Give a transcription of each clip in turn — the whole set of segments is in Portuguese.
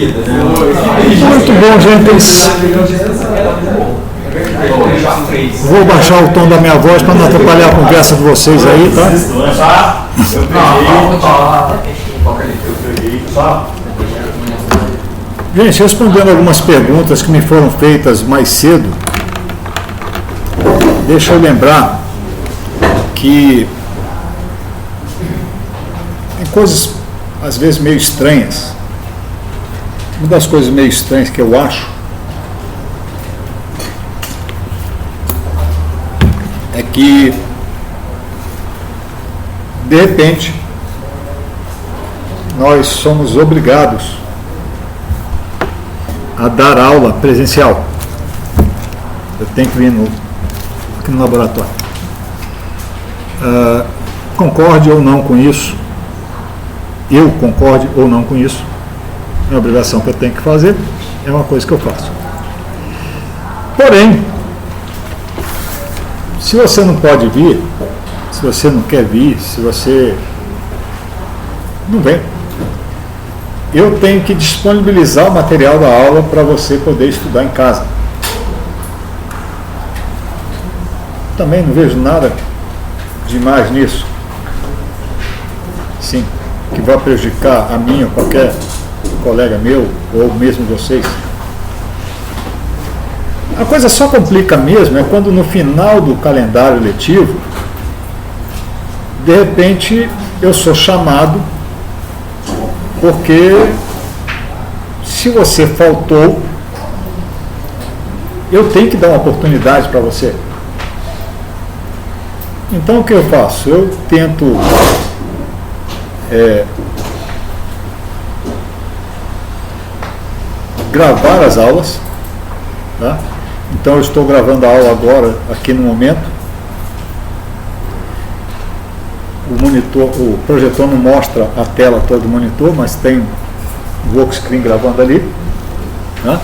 Muito bom, gente. Vou baixar o tom da minha voz para não atrapalhar a conversa de vocês aí, tá? Gente, respondendo algumas perguntas que me foram feitas mais cedo, deixa eu lembrar que tem coisas, às vezes, meio estranhas. Uma das coisas meio estranhas que eu acho é que, de repente, nós somos obrigados a dar aula presencial. Eu tenho que vir aqui no laboratório. Concorde ou não com isso, eu concorde ou não com isso, é uma obrigação que eu tenho que fazer, é uma coisa que eu faço. Porém, se você não pode vir, se você não quer vir, se você não vem, eu tenho que disponibilizar o material da aula para você poder estudar em casa. Também não vejo nada demais nisso. Sim, que vai prejudicar a mim ou qualquer colega meu, ou mesmo vocês. A coisa só complica mesmo é quando no final do calendário letivo, de repente eu sou chamado, porque se você faltou, eu tenho que dar uma oportunidade para você. Então o que eu faço? Eu tento gravar as aulas, tá? Então eu estou gravando a aula agora, aqui no momento. O monitor, o projetor não mostra a tela toda do monitor, mas tem o workscreen gravando ali, tá?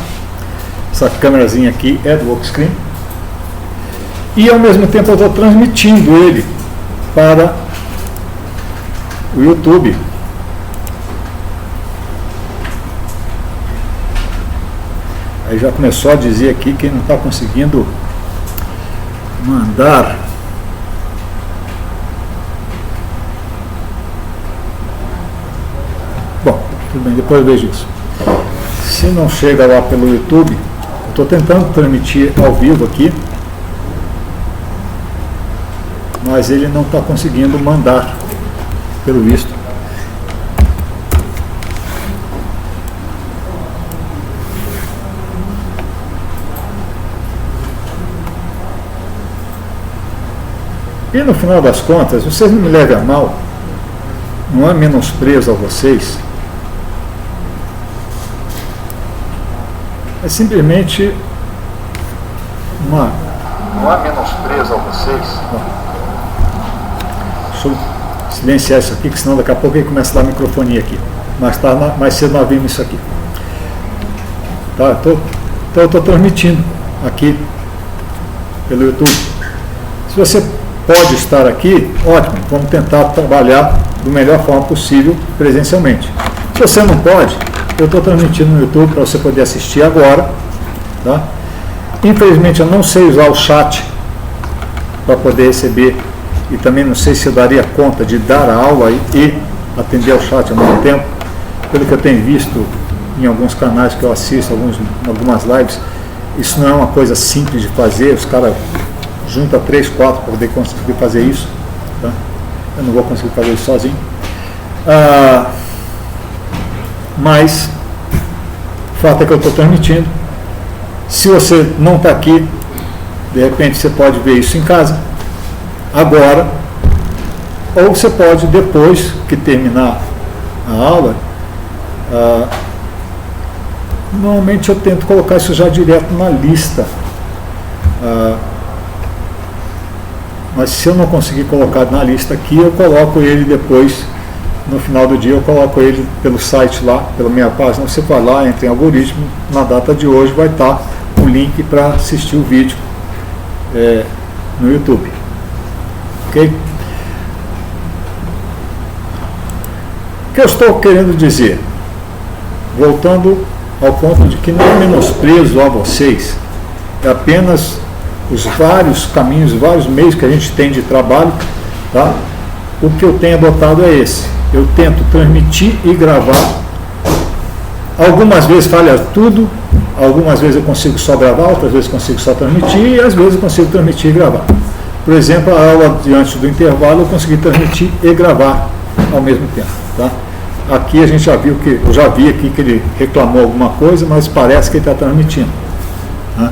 Essa câmerazinha aqui é do workscreen. E ao mesmo tempo eu estou transmitindo ele para o YouTube. Aí já começou a dizer aqui que não está conseguindo mandar. Bom, tudo bem, depois eu vejo isso. Se não chega lá pelo YouTube, eu estou tentando transmitir ao vivo aqui, mas ele não está conseguindo mandar, pelo visto. E no final das contas, vocês não me levem a mal, não é menosprezo a vocês, é simplesmente uma... Não há menosprezo a vocês. Deixa eu silenciar isso aqui, que senão daqui a pouco ele começa a dar microfonia aqui. Mais cedo nós vimos isso aqui. Tá, então eu estou transmitindo aqui pelo YouTube. Se você pode estar aqui, ótimo, vamos tentar trabalhar da melhor forma possível presencialmente. Se você não pode, eu estou transmitindo no YouTube para você poder assistir agora, tá? Infelizmente eu não sei usar o chat para poder receber, e também não sei se eu daria conta de dar a aula e atender ao chat ao mesmo tempo. Pelo que eu tenho visto em alguns canais que eu assisto, algumas lives, isso não é uma coisa simples de fazer, os caras juntam 3, 4 para poder conseguir fazer isso, tá? Eu não vou conseguir fazer isso sozinho. Mas o fato é que eu estou transmitindo. Se você não está aqui, de repente você pode ver isso em casa, agora, ou você pode, depois que terminar a aula, normalmente eu tento colocar isso já direto na lista, mas se eu não conseguir colocar na lista aqui, eu coloco ele depois, no final do dia eu coloco ele pelo site lá, pela minha página. Você vai lá, entra em algoritmo, na data de hoje vai estar um link para assistir o vídeo no YouTube. Ok? O que eu estou querendo dizer? voltando ao ponto de que não é menosprezo a vocês, é apenas os vários caminhos, vários meios que a gente tem de trabalho, tá? O que eu tenho adotado é esse. Eu tento transmitir e gravar. Algumas vezes falha tudo, algumas vezes eu consigo só gravar, outras vezes consigo só transmitir, e às vezes eu consigo transmitir e gravar. Por exemplo, a aula diante do intervalo eu consegui transmitir e gravar ao mesmo tempo, tá? Aqui a gente já viu que, eu já vi aqui que ele reclamou alguma coisa, mas parece que ele está transmitindo, tá?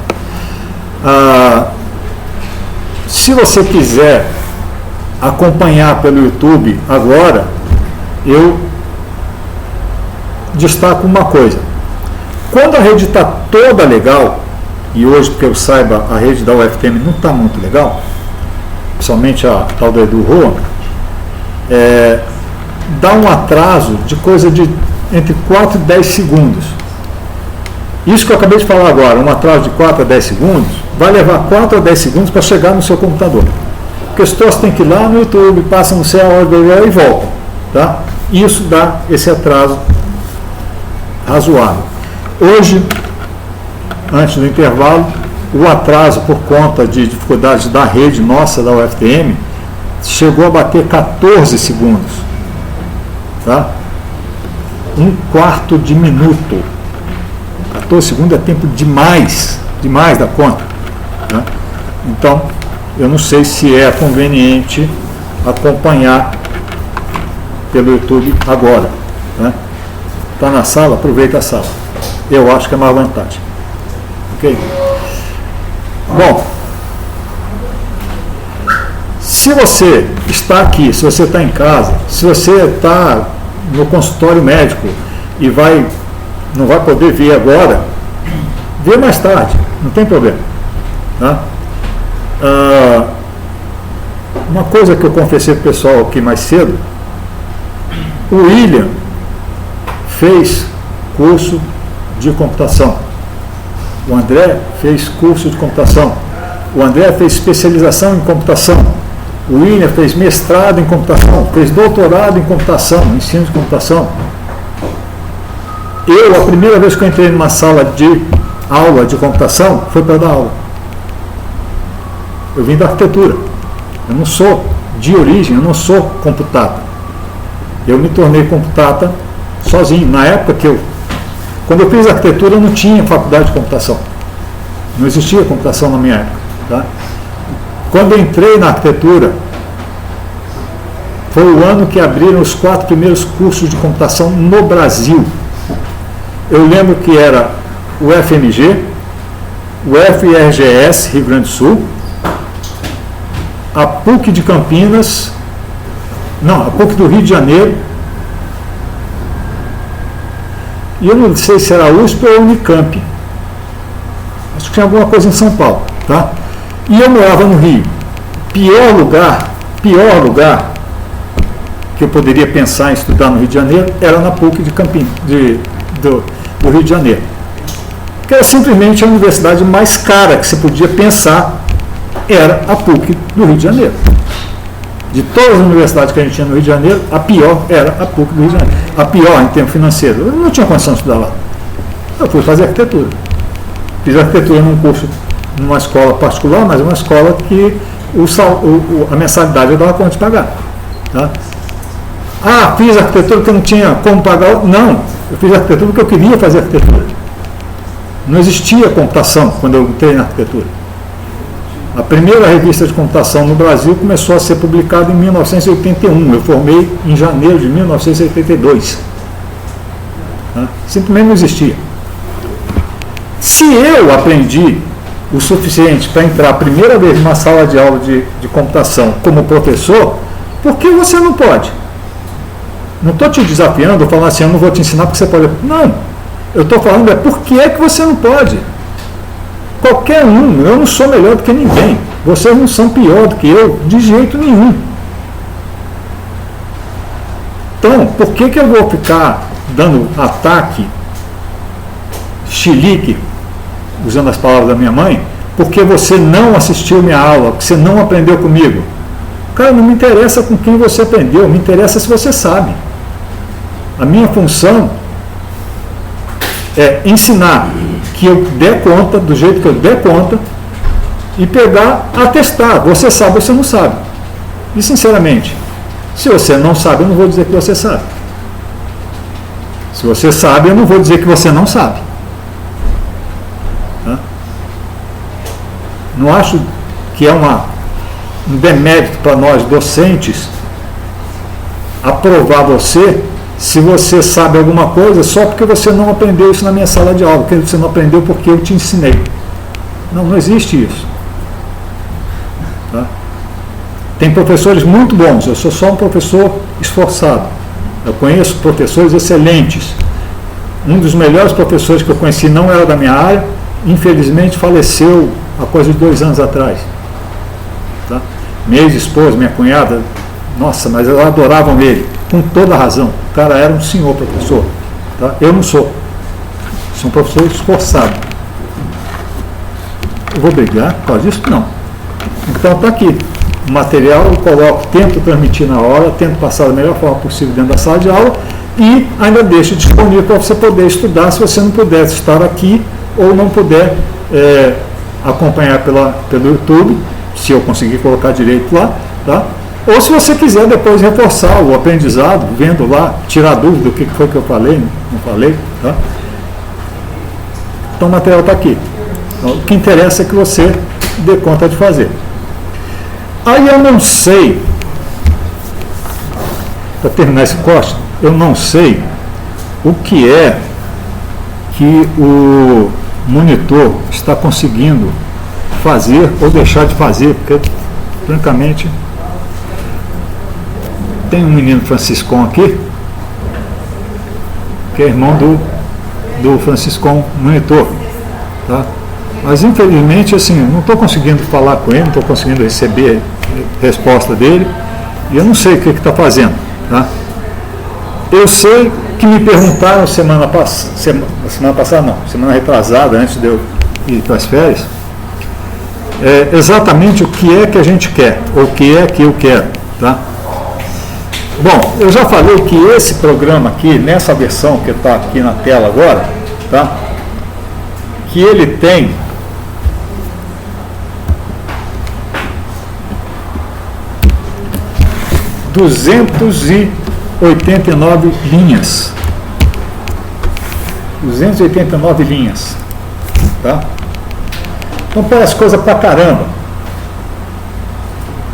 Se você quiser acompanhar pelo YouTube agora, eu destaco uma coisa. Quando a rede está toda legal, e hoje, porque eu saiba, a rede da UFTM não está muito legal, somente a tal do Edu Roa, dá um atraso de coisa de entre 4 e 10 segundos. Isso que eu acabei de falar agora, um atraso de 4 a 10 segundos, vai levar 4 a 10 segundos para chegar no seu computador. Porque os troços têm que ir lá no YouTube, passam no céu e voltam, tá? Isso dá esse atraso razoável. Hoje, antes do intervalo, o atraso por conta de dificuldades da rede nossa, da UFTM, chegou a bater 14 segundos. Tá? 1/4 de minuto. 14 segundos é tempo demais da conta. Tá? Então, eu não sei se é conveniente acompanhar pelo YouTube agora. Está na sala? Aproveita a sala. Eu acho que é mais vantagem. Ok? Bom, se você está aqui, se você está em casa, se você está no consultório médico e não vai poder ver agora, vê mais tarde, não tem problema. Tá? Uma coisa que eu confessei para o pessoal aqui mais cedo, o William fez curso de computação, o André fez curso de computação, o André fez especialização em computação, o William fez mestrado em computação, fez doutorado em computação, ensino de computação. Eu, a primeira vez que eu entrei numa sala de aula de computação, foi para dar aula. Eu vim da arquitetura. Eu não sou, de origem, eu não sou computata. Eu me tornei computata sozinho. Na época quando eu fiz arquitetura, eu não tinha faculdade de computação. Não existia computação na minha época. Tá? Quando eu entrei na arquitetura, foi o ano que abriram os 4 primeiros cursos de computação no Brasil. Eu lembro que era o FMG, o FRGS, Rio Grande do Sul, a PUC de Campinas, a PUC do Rio de Janeiro, e eu não sei se era a USP ou a Unicamp. Acho que tinha alguma coisa em São Paulo. Tá? E eu morava no Rio. Pior lugar que eu poderia pensar em estudar no Rio de Janeiro era na PUC de Campinas, do Rio de Janeiro. Que era simplesmente a universidade mais cara que você podia pensar, era a PUC do Rio de Janeiro. De todas as universidades que a gente tinha no Rio de Janeiro, a pior era a PUC do Rio de Janeiro. A pior em termos financeiros. Eu não tinha condição de estudar lá. Eu fui fazer arquitetura. Fiz arquitetura num curso, numa escola particular, mas uma escola que a mensalidade eu dava conta de pagar. Tá? Fiz arquitetura porque eu não tinha como pagar. Não, eu fiz arquitetura porque eu queria fazer arquitetura. Não existia computação quando eu entrei na arquitetura. A primeira revista de computação no Brasil começou a ser publicada em 1981. Eu formei em janeiro de 1982. Tá? Simplesmente não existia. Se eu aprendi o suficiente para entrar a primeira vez numa sala de aula de computação como professor, por que você não pode? Não estou te desafiando, falando assim, eu não vou te ensinar porque você pode. Não, eu estou falando por que é que você não pode? Qualquer um, eu não sou melhor do que ninguém. Vocês não são pior do que eu, de jeito nenhum. Então, por que eu vou ficar dando ataque, chilique, usando as palavras da minha mãe, porque você não assistiu minha aula, porque você não aprendeu comigo? Cara, não me interessa com quem você aprendeu, me interessa se você sabe. A minha função é ensinar que eu der conta, do jeito que eu der conta, e pegar, atestar. Você sabe ou você não sabe. E, sinceramente, se você não sabe, eu não vou dizer que você sabe. Se você sabe, eu não vou dizer que você não sabe. Tá? Não acho que é um demérito para nós docentes aprovar você se você sabe alguma coisa só porque você não aprendeu isso na minha sala de aula, porque você não aprendeu porque eu te ensinei. Não existe isso. Tá? Tem professores muito bons, eu sou só um professor esforçado. Eu conheço professores excelentes. Um dos melhores professores que eu conheci não era da minha área, infelizmente faleceu há coisa de 2 anos atrás. Tá? Minha ex-esposa, minha cunhada, nossa, mas elas adoravam ele, com toda a razão. O cara era um senhor professor. Tá? Eu não sou. Sou um professor esforçado. Eu vou brigar por causa disso? Não. Então está aqui. O material eu coloco, tento transmitir na hora, tento passar da melhor forma possível dentro da sala de aula e ainda deixo disponível para você poder estudar se você não puder estar aqui ou não puder acompanhar pelo YouTube, se eu conseguir colocar direito lá, tá? Ou se você quiser depois reforçar o aprendizado, vendo lá, tirar dúvida do que foi que eu falei, não falei, tá? Então o material está aqui. Então, o que interessa é que você dê conta de fazer. Aí eu não sei, para terminar esse corte, eu não sei o que é que o monitor está conseguindo fazer ou deixar de fazer, porque, francamente, tem um menino Franciscão aqui, que é irmão do Franciscão monitor, tá? Mas, infelizmente, assim, não estou conseguindo falar com ele, não estou conseguindo receber resposta dele, e eu não sei o que está fazendo. Tá? Eu sei que me perguntaram semana retrasada, antes de eu ir para as férias, exatamente o que é que a gente quer, ou o que é que eu quero. Tá? Bom, eu já falei que esse programa aqui, nessa versão que está aqui na tela agora, tá? Que ele tem 289 linhas. 289 linhas. Tá? Então parece coisa pra caramba.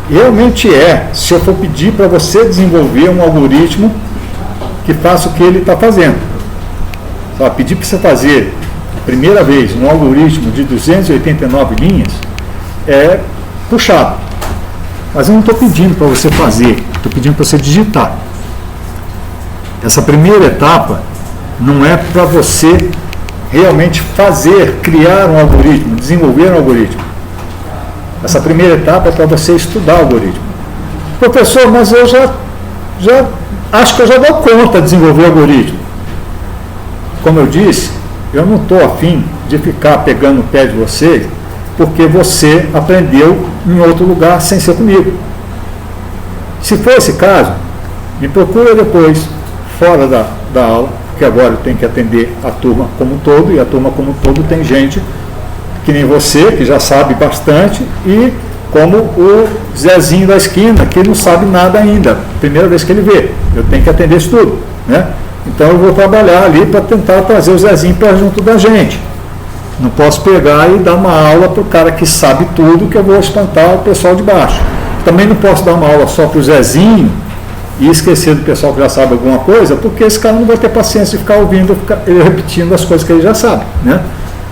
Realmente se eu for pedir para você desenvolver um algoritmo que faça o que ele está fazendo. Só pedir para você fazer, primeira vez, um algoritmo de 289 linhas é puxado. Mas eu não estou pedindo para você fazer, estou pedindo para você digitar. Essa primeira etapa não é para você realmente fazer, criar um algoritmo, desenvolver um algoritmo. Essa primeira etapa é para você estudar o algoritmo. Professor, mas eu já acho que eu já dou conta de desenvolver o algoritmo. Como eu disse, eu não estou afim de ficar pegando o pé de você porque você aprendeu em outro lugar sem ser comigo. Se for esse caso, me procura depois, fora da aula, porque agora eu tenho que atender a turma como um todo, e a turma como um todo tem gente que nem você, que já sabe bastante, e como o Zezinho da esquina, que não sabe nada ainda, primeira vez que ele vê. Eu tenho que atender isso tudo, né? Então eu vou trabalhar ali para tentar trazer o Zezinho para junto da gente. Não posso pegar e dar uma aula para o cara que sabe tudo, que eu vou espantar o pessoal de baixo. Também não posso dar uma aula só para o Zezinho e esquecer do pessoal que já sabe alguma coisa, porque esse cara não vai ter paciência de ficar ouvindo, ele repetindo as coisas que ele já sabe, né?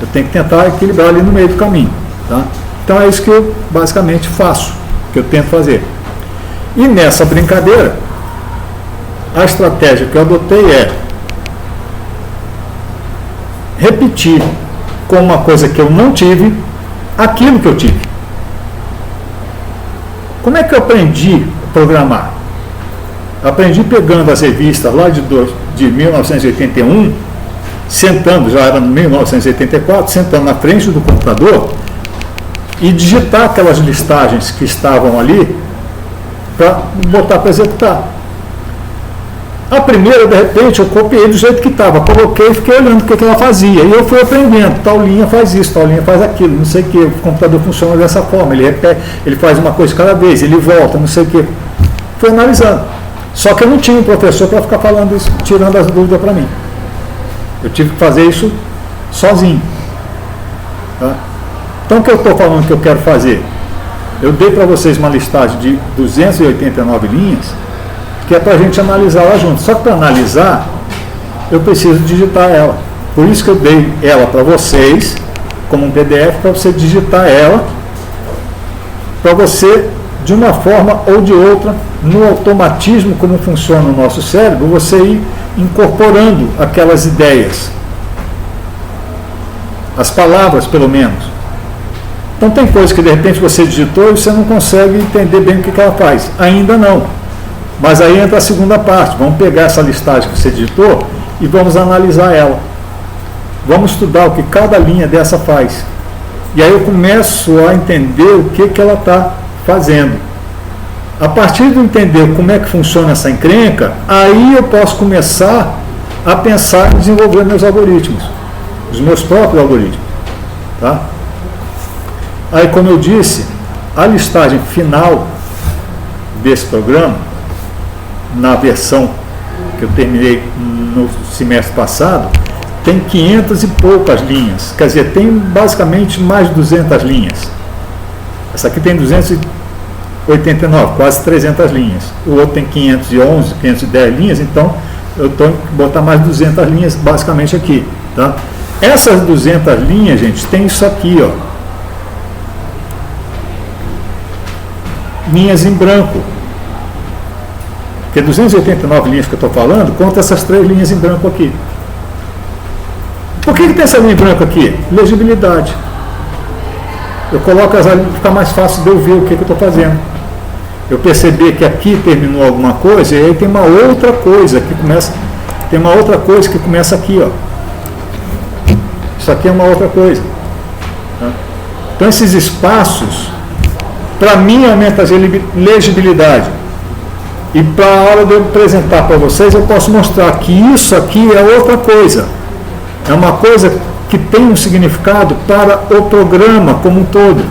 Eu tenho que tentar equilibrar ali no meio do caminho. Tá? Então é isso que eu basicamente faço, que eu tento fazer. E nessa brincadeira, a estratégia que eu adotei é repetir com uma coisa que eu não tive, aquilo que eu tive. Como é que eu aprendi a programar? Eu aprendi pegando as revistas lá de 1981, sentando, já era em 1984, sentando na frente do computador e digitar aquelas listagens que estavam ali para botar para executar. A primeira, de repente, eu copiei do jeito que estava, coloquei e fiquei olhando o que ela fazia. E eu fui aprendendo, tal linha faz isso, tal linha faz aquilo, não sei o que, o computador funciona dessa forma, ele repete, ele faz uma coisa cada vez, ele volta, não sei o que. Fui analisando. Só que eu não tinha um professor para ficar falando isso, tirando as dúvidas para mim. Eu tive que fazer isso sozinho. Tá? Então o que eu estou falando que eu quero fazer? Eu dei para vocês uma listagem de 289 linhas, que é para a gente analisar lá junto. Só que para analisar, eu preciso digitar ela. Por isso que eu dei ela para vocês, como um PDF, para você digitar ela, para você, de uma forma ou de outra, no automatismo como funciona o nosso cérebro, você ir incorporando aquelas ideias. As palavras, pelo menos. Então tem coisa que de repente você digitou e você não consegue entender bem o que ela faz. Ainda não. Mas aí entra a segunda parte. Vamos pegar essa listagem que você digitou e vamos analisar ela. Vamos estudar o que cada linha dessa faz. E aí eu começo a entender o que ela está fazendo. A partir de entender como é que funciona essa encrenca, aí eu posso começar a pensar em desenvolver meus algoritmos. Os meus próprios algoritmos. Tá? Aí, como eu disse, a listagem final desse programa, na versão que eu terminei no semestre passado, tem 500 e poucas linhas. Quer dizer, tem basicamente mais de 200 linhas. Essa aqui tem 289, quase 300 linhas. O outro tem 511, 510 linhas, então eu tenho que botar mais de 200 linhas basicamente aqui. Tá? Essas 200 linhas, gente, tem isso aqui, ó. Linhas em branco. Porque 289 linhas que eu estou falando, conta essas 3 linhas em branco aqui. Por que tem essa linha em branco aqui? Legibilidade. Eu coloco as ali para ficar mais fácil de eu ver o que eu estou fazendo. Eu perceber que aqui terminou alguma coisa, e aí tem uma outra coisa que começa. Tem uma outra coisa que começa aqui, ó. Isso aqui é uma outra coisa. Tá? Então esses espaços, para mim, aumenta a legibilidade. E para a hora de eu apresentar para vocês, eu posso mostrar que isso aqui é outra coisa. É uma coisa que tem um significado para o programa como um todo.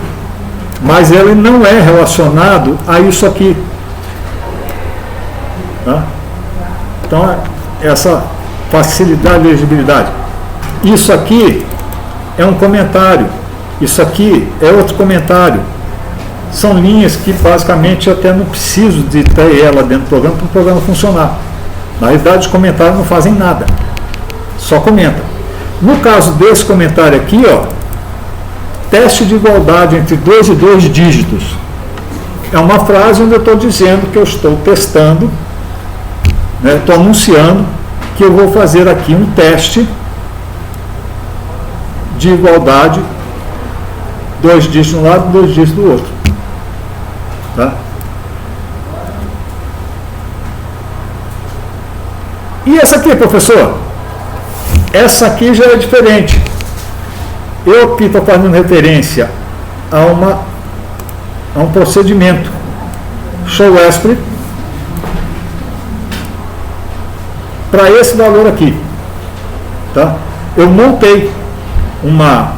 Mas ele não é relacionado a isso aqui. Tá? Então, essa facilidade de legibilidade. Isso aqui é um comentário. Isso aqui é outro comentário. São linhas que basicamente eu até não preciso de ter ela dentro do programa para o programa funcionar. Na realidade, os comentários não fazem nada. Só comenta. No caso desse comentário aqui, ó, teste de igualdade entre 2 e 2 dígitos. É uma frase onde eu estou dizendo que eu estou testando, né, estou anunciando que eu vou fazer aqui um teste de igualdade, 2 dígitos de um lado e 2 dígitos do outro. Tá? E essa aqui, professor? Essa aqui já é diferente. Eu aqui estou fazendo referência a um procedimento. Show ESP para esse valor aqui. Tá? Eu montei uma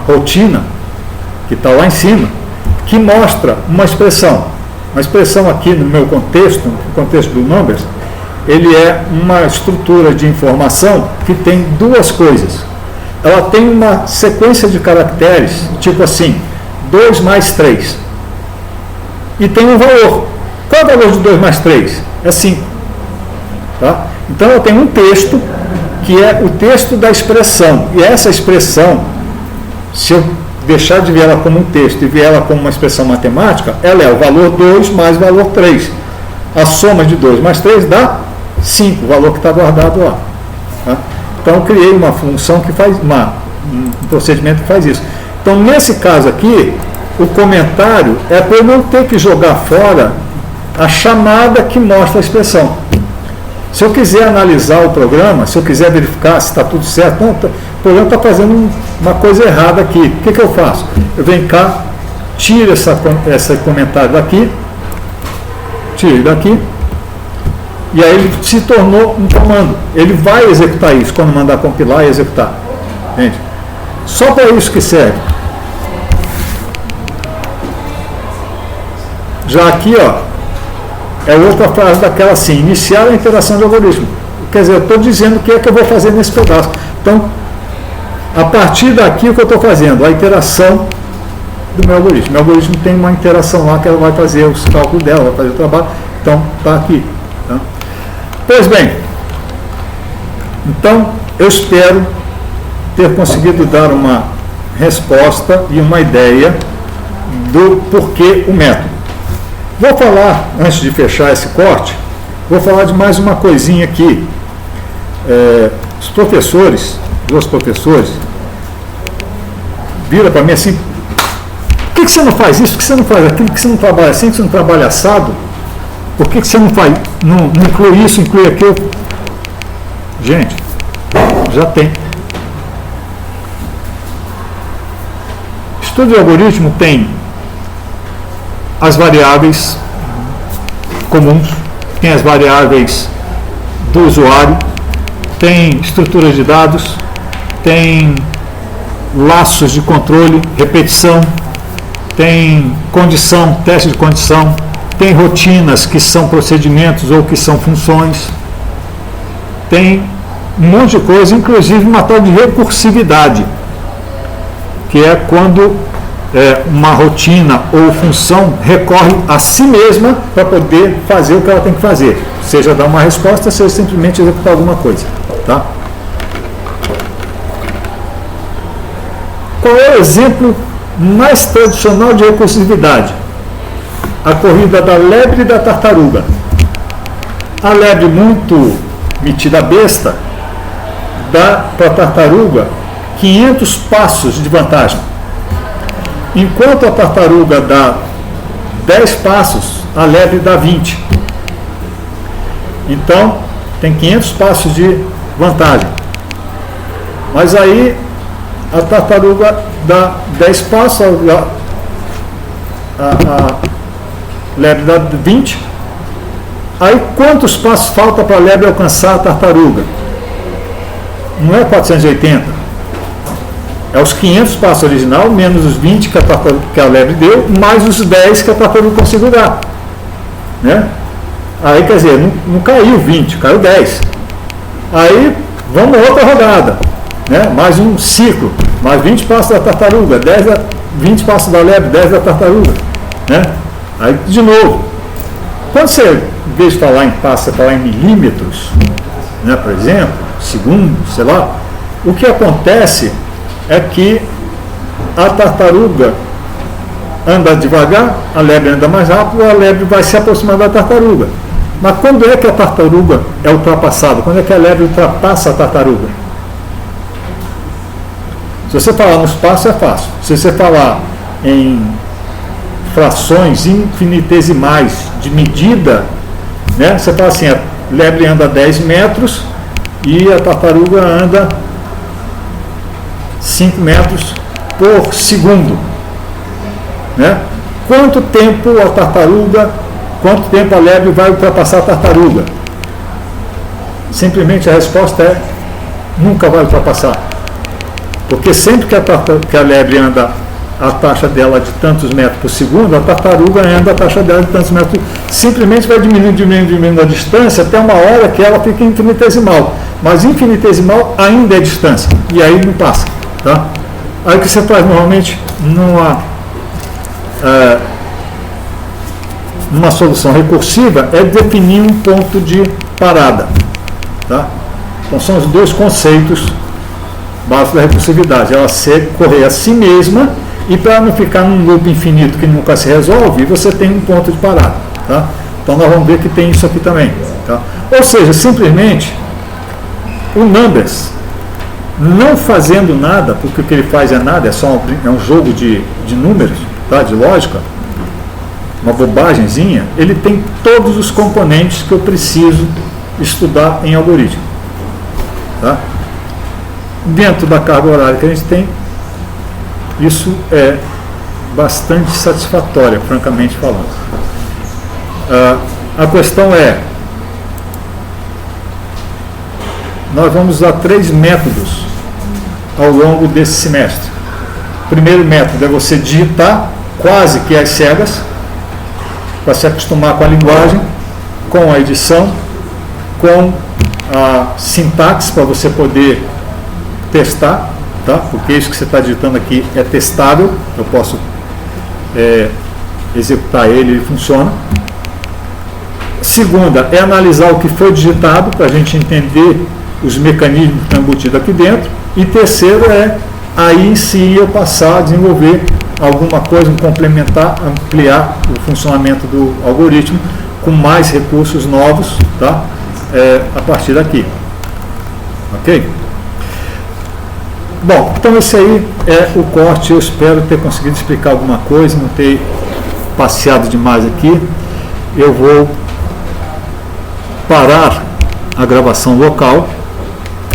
rotina que está lá em cima, que mostra uma expressão. Uma expressão aqui no meu contexto, no contexto do Numbers, ele é uma estrutura de informação que tem duas coisas. Ela tem uma sequência de caracteres, tipo assim, 2 mais 3. E tem um valor. Qual é o valor de 2 mais 3? É 5. Tá? Então eu tenho um texto, que é o texto da expressão. E essa expressão, se eu deixar de ver ela como um texto e ver ela como uma expressão matemática, ela é o valor 2 mais o valor 3. A soma de 2 mais 3 dá 5, o valor que está guardado lá. Tá? Então eu criei uma função que faz, um procedimento que faz isso. Então nesse caso aqui, o comentário é para eu não ter que jogar fora a chamada que mostra a expressão. Se eu quiser analisar o programa, se eu quiser verificar se está tudo certo, não, o programa está fazendo uma coisa errada aqui. O que eu faço? Eu venho cá, tiro esse comentário daqui, tiro daqui, E aí ele se tornou um comando. Ele vai executar isso quando mandar compilar e executar. Entende? Só para isso que serve. Já aqui, ó, é outra frase daquela assim: iniciar a interação de algoritmo. Quer dizer, eu estou dizendo o que é que eu vou fazer nesse pedaço. Então, a partir daqui, o que eu estou fazendo? A interação do meu algoritmo. Meu algoritmo tem uma interação lá que ela vai fazer os cálculos dela, vai fazer o trabalho. Então, está aqui. Tá? Pois bem, então, eu espero ter conseguido dar uma resposta e uma ideia do porquê o método. Vou falar, antes de fechar esse corte, vou falar de mais uma coisinha aqui. Os professores, duas professores, viram para mim assim: por que você não faz isso? Por que você não faz aquilo? Por que você não trabalha assim? Por que você não trabalha assado? Por que você não faz, não inclui isso, inclui aquilo? Gente, já tem. Estudo de algoritmo tem as variáveis comuns, tem as variáveis do usuário, tem estrutura de dados, tem laços de controle, repetição, tem condição, teste de condição, tem rotinas que são procedimentos ou que são funções, tem um monte de coisa, inclusive uma tal de recursividade, que é quando uma rotina ou função recorre a si mesma para poder fazer o que ela tem que fazer, seja dar uma resposta, seja simplesmente executar alguma coisa. Tá? Qual é o exemplo mais tradicional de recursividade? A corrida da lebre e da tartaruga. A lebre, muito metida besta, dá para a tartaruga 500 passos de vantagem. Enquanto a tartaruga dá 10 passos, a lebre dá 20. Então, tem 500 passos de vantagem. Mas aí, a tartaruga dá 10 passos, a lebre dá 20. Aí, quantos passos falta para a lebre alcançar a tartaruga? Não é 480. É os 500 passos original, menos os 20 que a lebre deu, mais os 10 que a tartaruga conseguiu dar. Né? Aí, quer dizer, não caiu 20, caiu 10. Aí, vamos outra rodada. Né? Mais um ciclo, mais 20 passos da tartaruga, 20 passos da lebre, 10 da tartaruga. Né? Aí, de novo. Quando você, em vez de falar em passo, você falar em milímetros, né, por exemplo, segundos, sei lá, o que acontece é que a tartaruga anda devagar, a lebre anda mais rápido, a lebre vai se aproximar da tartaruga. Mas quando é que a tartaruga é ultrapassada? Quando é que a lebre ultrapassa a tartaruga? Se você falar nos passos é fácil. Se você falar em frações infinitesimais de medida, né, você fala assim: a lebre anda 10 metros e a tartaruga anda 5 metros por segundo. Né? Quanto tempo a lebre vai ultrapassar a tartaruga? Simplesmente a resposta é: nunca vai ultrapassar. Porque sempre que a lebre anda a taxa dela de tantos metros por segundo, a tartaruga anda a taxa dela de tantos metros por segundo. Simplesmente vai diminuindo a distância até uma hora que ela fica infinitesimal. Mas infinitesimal ainda é distância. E aí não passa. Tá? Aí o que você faz normalmente numa solução recursiva é definir um ponto de parada. Tá? Então são os dois conceitos básicos da recursividade. Ela correr a si mesma, e para não ficar num loop infinito que nunca se resolve, você tem um ponto de parada. Tá? Então nós vamos ver que tem isso aqui também. Tá? Ou seja, simplesmente o numbers, não fazendo nada, porque o que ele faz é nada, é um jogo de números, tá? De lógica, uma bobagemzinha, ele tem todos os componentes que eu preciso estudar em algoritmo. Tá? Dentro da carga horária que a gente tem, isso é bastante satisfatório, francamente falando. A questão é, nós vamos usar 3 métodos ao longo desse semestre. O primeiro método é você digitar quase que às cegas, para se acostumar com a linguagem, com a edição, com a sintaxe para você poder testar, tá? Porque isso que você está digitando aqui é testável, eu posso executar ele funciona. Segunda é analisar o que foi digitado para a gente entender os mecanismos que estão embutidos aqui dentro. E terceiro é aí sim eu passar a desenvolver alguma coisa, complementar, ampliar o funcionamento do algoritmo com mais recursos novos, tá? A partir daqui. Ok? Bom, então esse aí é o corte. Eu espero ter conseguido explicar alguma coisa, não ter passeado demais aqui. Eu vou parar a gravação local